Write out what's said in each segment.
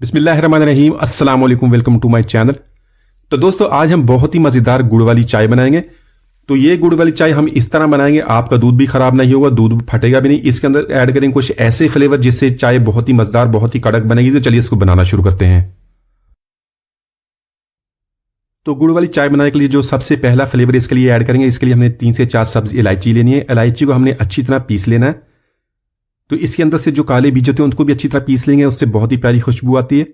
बिस्मिल्लाहिर्रहमानिर्रहीम, अस्सलाम वालेकुम, वेलकम टू माय चैनल। तो दोस्तों, आज हम बहुत ही मज़ेदार गुड़ वाली चाय बनाएंगे। तो ये गुड़ वाली चाय हम इस तरह बनाएंगे, आपका दूध भी खराब नहीं होगा, दूध फटेगा भी नहीं। इसके अंदर ऐड करेंगे कुछ ऐसे फ्लेवर जिससे चाय बहुत ही मज़ेदार, बहुत ही कड़क बनेगी। तो चलिए इसको बनाना शुरू करते हैं। तो गुड़ वाली चाय बनाने के लिए जो सबसे पहला फ्लेवर इसके लिए ऐड करेंगे, इसके लिए हमने 3 से 4 सब्ज इलायची लेनी है। इलायची को हमने अच्छी तरह पीस लेना है। तो इसके अंदर से जो काले बीज होते हैं उनको भी अच्छी तरह पीस लेंगे, उससे बहुत ही प्यारी खुशबू आती है।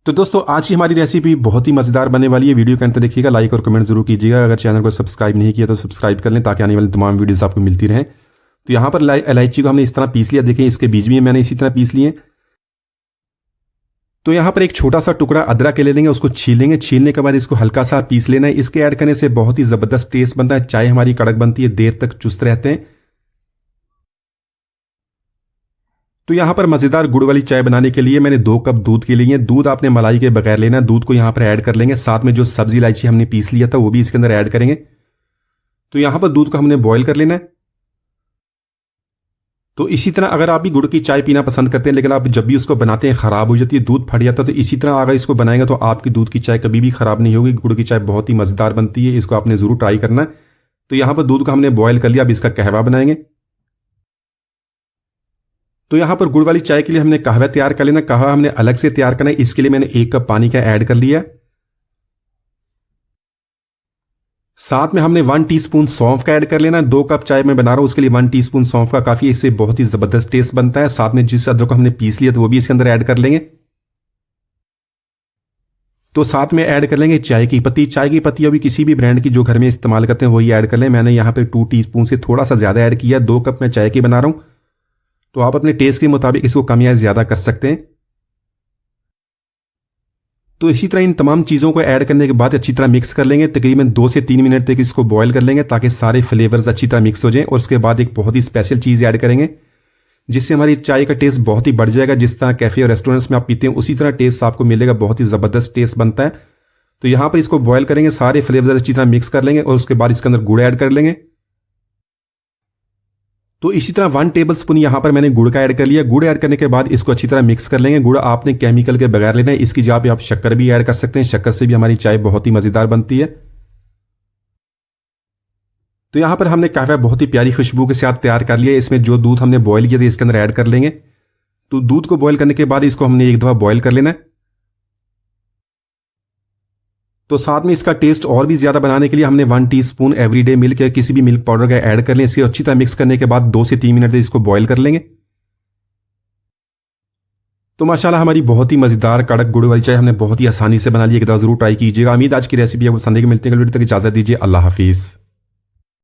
तो दोस्तों, आज की हमारी रेसिपी बहुत ही मज़ेदार बनने वाली है। वीडियो के अंत तक देखिएगा, लाइक और कमेंट जरूर कीजिएगा। अगर चैनल को सब्सक्राइब नहीं किया तो सब्सक्राइब कर लें ताकि आने वाली तमाम वीडियोस आपको मिलती रहें। तो यहाँ पर इलायची को हमने इस तरह पीस लिया। देखें, इसके बीज भी मैंने इसी तरह पीस लिए। तो यहाँ पर एक छोटा सा टुकड़ा अदरक के ले लेंगे, उसको छीलेंगे। छीलने के बाद इसको हल्का सा पीस लेना है। इसके ऐड करने से बहुत ही ज़बरदस्त टेस्ट बनता है, चाय हमारी कड़क बनती है, देर तक चुस्त रहते हैं। तो यहाँ पर मज़ेदार गुड़ वाली चाय बनाने के लिए मैंने 2 कप दूध के लिए। दूध आपने मलाई के बगैर लेना है। दूध को यहाँ पर ऐड कर लेंगे। साथ में जो सब्जी इलायची हमने पीस लिया था वो भी इसके अंदर ऐड करेंगे। तो यहाँ पर दूध को हमने बॉईल कर लेना है। तो इसी तरह अगर आप भी गुड़ की चाय पीना पसंद करते हैं लेकिन आप जब भी उसको बनाते हैं ख़राब हो जाती है, दूध फट जाता है, तो इसी तरह अगर इसको बनाएंगे तो आपकी दूध की चाय कभी भी ख़राब नहीं होगी। गुड़ की चाय बहुत ही मज़ेदार बनती है, इसको आपने ज़रूर ट्राई करना है। तो यहाँ पर दूध को हमने बॉयल कर लिया, अब इसका कहवा बनाएंगे। तो यहाँ पर गुड़ वाली चाय के लिए हमने कहवा तैयार कर लेना। कहवा हमने अलग से तैयार करना है। इसके लिए मैंने 1 कप पानी का ऐड कर लिया। साथ में हमने 1 टीस्पून सौंफ का ऐड कर लेना। 2 कप चाय में बना रहा हूं, उसके लिए 1 टीस्पून सौंफ का काफी, इससे बहुत ही जबरदस्त टेस्ट बनता है। साथ में जिस अदरक को हमने पीस लिया तो वो भी इसके अंदर ऐड कर लेंगे। तो साथ में ऐड कर लेंगे चाय की पत्ती। चाय की पत्ती अभी किसी भी ब्रांड की जो घर में इस्तेमाल करते हैं वही ऐड कर लें। मैंने यहाँ पे 2 टीस्पून से थोड़ा सा ज्यादा ऐड किया। 2 कप मैं चाय की बना रहा हूं, तो आप अपने टेस्ट के मुताबिक इसको कम या ज्यादा कर सकते हैं। तो इसी तरह इन तमाम चीज़ों को ऐड करने के बाद अच्छी तरह मिक्स कर लेंगे। तकरीबन 2 से 3 मिनट तक इसको बॉयल कर लेंगे ताकि सारे फ्लेवर्स अच्छी तरह मिक्स हो जाएं। और उसके बाद एक बहुत ही स्पेशल चीज़ ऐड करेंगे जिससे हमारी चाय का टेस्ट बहुत ही बढ़ जाएगा। जिस तरह कैफ़े और रेस्टोरेंट्स में आप पीते हैं उसी तरह टेस्ट आपको मिलेगा, बहुत ही ज़बरदस्त टेस्ट बनता है। तो यहाँ पर इसको बॉयल करेंगे, सारे फ्लेवर्स अच्छी तरह मिक्स कर लेंगे और उसके बाद इसके अंदर गुड़ ऐड कर लेंगे। तो इसी तरह 1 टेबल स्पून यहाँ पर मैंने गुड़ का ऐड कर लिया। गुड़ ऐड करने के बाद इसको अच्छी तरह मिक्स कर लेंगे। गुड़ आपने केमिकल के बगैर लेना है, इसकी जगह पे आप शक्कर भी ऐड कर सकते हैं। शक्कर से भी हमारी चाय बहुत ही मज़ेदार बनती है। तो यहाँ पर हमने कहवा बहुत ही प्यारी खुशबू के साथ तैयार कर लिया। इसमें जो दूध हमने बॉयल किया था इसके अंदर ऐड कर लेंगे। तो दूध को बॉयल करने के बाद इसको हमने एक दफ़ा बॉयल कर लेना है। तो साथ में इसका टेस्ट और भी ज्यादा बनाने के लिए हमने 1 टीस्पून एवरीडे मिल्क या किसी भी मिल्क पाउडर का ऐड कर लें। इसको अच्छी तरह मिक्स करने के बाद 2 से 3 मिनट इसको बॉयल कर लेंगे। तो माशाल्लाह हमारी बहुत ही मजेदार कड़क गुड़ वाली चाय हमने बहुत ही आसानी से बना ली। एक दफा जरूर ट्राई कीजिएगा। उम्मीद आज की रेसिपी आपको पसंद आएगी। मिलते हैं अगली वीडियो तक, इजाजत दीजिए। अल्लाह हाफिज।